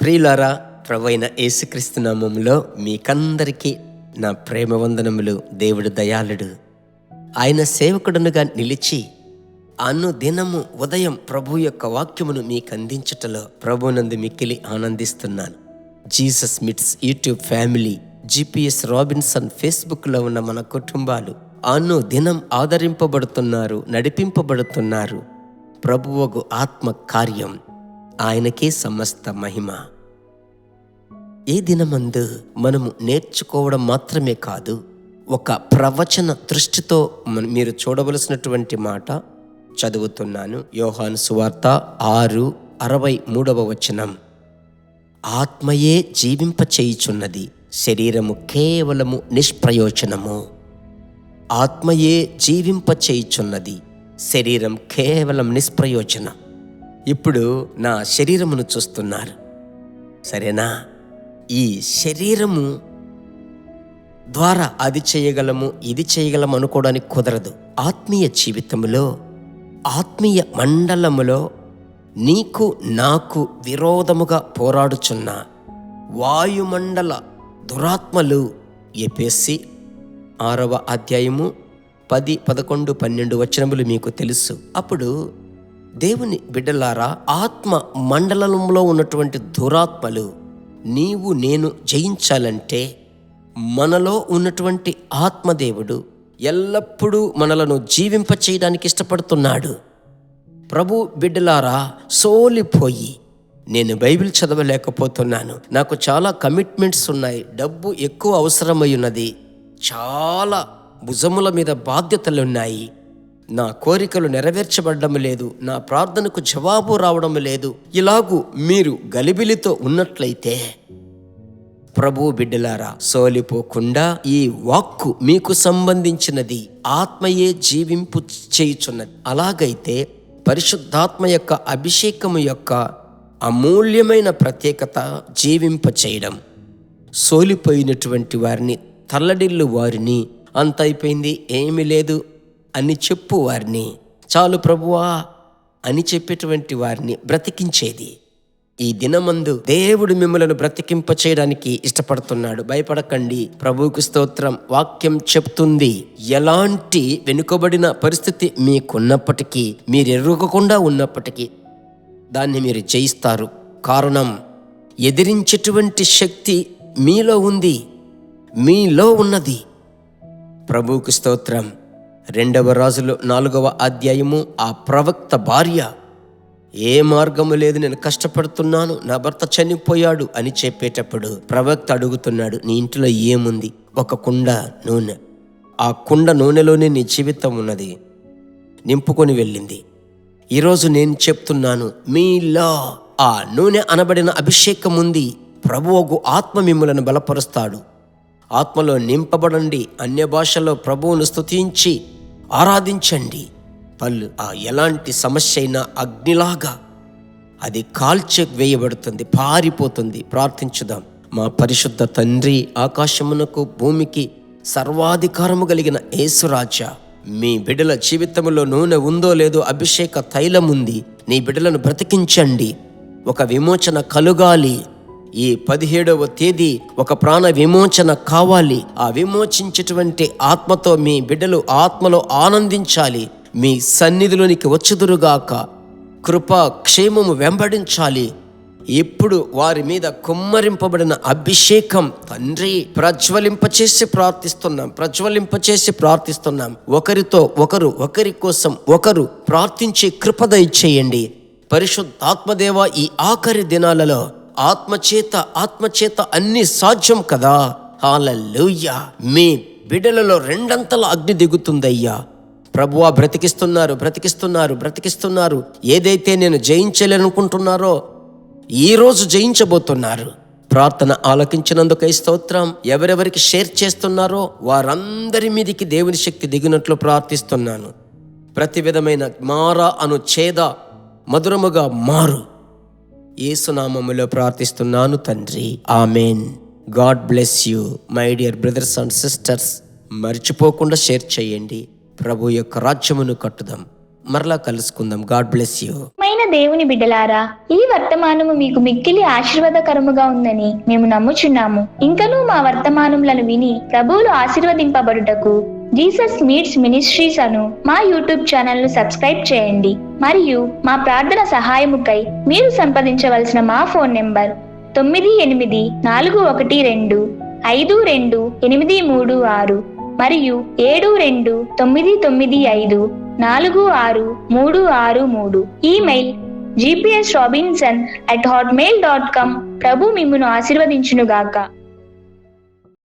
ప్రియులారా, ప్రభువైన యేసుక్రీస్తు నామములో మీకందరికీ నా ప్రేమ వందనములు. దేవుడు దయాళుడు. ఆయన సేవకుడనుగా నిలిచి అనుదినము ఉదయం ప్రభు యొక్క వాక్యమును మీకు అందించటలో ప్రభునందు మిక్కిలి ఆనందిస్తున్నాను. జీసస్ మిట్స్ యూట్యూబ్ ఫ్యామిలీ, GPS రాబిన్సన్ ఫేస్బుక్లో ఉన్న మన కుటుంబాలు అనుదినం ఆదరింపబడుతున్నారు, నడిపింపబడుతున్నారు. ప్రభువగు ఆత్మ కార్యం, ఆయనకే సమస్త మహిమ. ఈ దినమందు మనము నేర్చుకోవడం మాత్రమే కాదు, ఒక ప్రవచన దృష్టితో మీరు చూడవలసినటువంటి మాట చదువుతున్నాను. యోహాను సువార్త 6:63 ఆత్మయే జీవింపచేయుచున్నది, శరీరము కేవలము నిష్ప్రయోజనము. ఆత్మయే జీవింపచేయుచున్నది, శరీరం కేవలం నిష్ప్రయోజనం. ఇప్పుడు నా శరీరమును చూస్తున్నారు, సరేనా? ఈ శరీరము ద్వారా అది చేయగలము, ఇది చేయగలము అనుకోవడానికి కుదరదు. ఆత్మీయ జీవితంలో, ఆత్మీయ మండలములో నీకు నాకు విరోధముగా పోరాడుచున్న వాయుమండల దురాత్మలు, ఎఫెసీ 6 10, 11, 12 మీకు తెలుసు. అప్పుడు దేవుని బిడ్డలారా, ఆత్మ మండలంలో ఉన్నటువంటి దురాత్మలు నీవు నేను జయించాలంటే మనలో ఉన్నటువంటి ఆత్మదేవుడు ఎల్లప్పుడూ మనలను జీవింపచేయడానికి ఇష్టపడుతున్నాడు. ప్రభు బిడ్డలారా, సోలిపోయి నేను బైబిల్ చదవలేకపోతున్నాను, నాకు చాలా కమిట్మెంట్స్ ఉన్నాయి, డబ్బు ఎక్కువ అవసరమై ఉన్నది, చాలా భుజముల మీద బాధ్యతలున్నాయి, నా కోరికలు నెరవేర్చబడడం లేదు, నా ప్రార్థనకు జవాబు రావడం లేదు, ఇలాగూ మీరు గలిబిలితో ఉన్నట్లయితే ప్రభు బిడ్డలారా, సోలిపోకుండా ఈ వాక్కు మీకు సంబంధించినది, ఆత్మయే జీవింపు చేయుచున్నది. అలాగైతే పరిశుద్ధాత్మ యొక్క అభిషేకము యొక్క అమూల్యమైన ప్రత్యేకత జీవింప చేయడం. సోలిపోయినటువంటి వారిని, తల్లడిల్లు వారిని, అంత అయిపోయింది ఏమీ లేదు అని చెప్పు వారిని, చాలు ప్రభువా అని చెప్పేటువంటి వారిని బ్రతికించేది. ఈ దినమందు దేవుడు మిమ్మలను బ్రతికింప చేయడానికి ఇష్టపడుతున్నాడు. భయపడకండి, ప్రభువుకు స్తోత్రం. వాక్యం చెప్తుంది, ఎలాంటి వెనుకబడిన పరిస్థితి మీకున్నప్పటికీ, మీరు ఎరుగకుండా ఉన్నప్పటికీ దాన్ని మీరు జయిస్తారు. కారణం, ఎదిరించేటువంటి శక్తి మీలో ఉంది, మీలో ఉన్నది. ప్రభువుకు స్తోత్రం. 2 రాజులు 4 ఆ ప్రవక్త భార్య, ఏ మార్గము లేదు, నేను కష్టపడుతున్నాను, నా భర్త చనిపోయాడు అని చెప్పేటప్పుడు ప్రవక్త అడుగుతున్నాడు, నీ ఇంట్లో ఏముంది? ఒక కుండ నూనె. ఆ కుండ నూనెలోనే నీ జీవితం ఉన్నది. నింపుకొని వెళ్ళింది. ఈరోజు నేను చెప్తున్నాను, మీలో ఆ నూనె అనబడిన అభిషేకం ఉంది. ప్రభువుకు ఆత్మ మిమ్ములను బలపరుస్తాడు. ఆత్మలో నింపబడండి, అన్య భాషలో ప్రభువును స్తుతించి ఆరాధించండి. పళ్ళు ఎలాంటి సమస్య అయినా అగ్నిలాగా అది కాల్చి వేయబడుతుంది, పారిపోతుంది. ప్రార్థించుదాం. మా పరిశుద్ధ తండ్రి, ఆకాశమునకు భూమికి సర్వాధికారము కలిగిన యేసురాజా, మీ బిడ్డల జీవితంలో నూనె ఉందో లేదో, అభిషేక తైలం ఉంది. నీ బిడ్డలను బ్రతికించండి. ఒక విమోచన కలుగాలి. ఈ 17వ తేదీ ఒక ప్రాణ విమోచన కావాలి. ఆ విమోచించేటువంటి ఆత్మతో మీ బిడ్డలు ఆత్మలో ఆనందించాలి. మీ సన్నిధిలోనికి వచ్చుదురుగాక. కృపా క్షేమము వెంబడించాలి. ఇప్పుడు వారి మీద కుమ్మరింపబడిన అభిషేకం తండ్రి ప్రజ్వలింపచేసి ప్రార్థిస్తున్నాం. ఒకరితో ఒకరు, ఒకరి కోసం ఒకరు ప్రార్థించే కృప దయచేయండి. పరిశుద్ధాత్మదేవ, ఈ ఆఖరి దినాలలో ఆత్మచేత అన్ని సాధ్యం కదా. హల్లెలూయా. మీ బిడ్డలలో 2 అగ్ని దిగుతుందయ్యా. ప్రభువా, బ్రతికిస్తున్నారు. ఏదైతే నేను జయించలేనుకుంటున్నారో ఈరోజు జయించబోతున్నారు. ప్రార్థన ఆలకించినందుకై స్తోత్రం. ఎవరెవరికి షేర్ చేస్తున్నారో వారందరి మీదికి దేవుని శక్తి దిగినట్లు ప్రార్థిస్తున్నాను. ప్రతి విధమైన మారా అను చేద మధురముగా మారు. యేసునామములో ప్రార్థిస్తున్నాను తండ్రి, amen. God bless you my dear brothers and sisters. మర్చిపోకుండా షేర్ చేయండి. ప్రభు యొక్క రాజ్యమును కట్టుదాం. మరలా కలుసుకుందాం. God bless you. దేవుని బిడ్డలారా, ఈ వర్తమానము మీకు మిక్కిలి ఆశీర్వాదకరముగా ఉందని మేము నమ్ముచున్నాము. ఇంకనూ మా వర్తమానములను విని ప్రభువులు ఆశీర్వదింపబడుటకు జీసస్ మీట్స్ మినిస్ట్రీస్ అను మా యూట్యూబ్ ఛానల్ ను సబ్స్క్రైబ్ చేయండి. మరియు మా ప్రార్థన సహాయముకై మీరు సంప్రదించవలసిన మా ఫోన్ నెంబర్ 9842522836 మరియు 7299546363. Email gpsrobinson@hotmail.com. ప్రభు మిమ్మును ఆశీర్వదించునుగాక.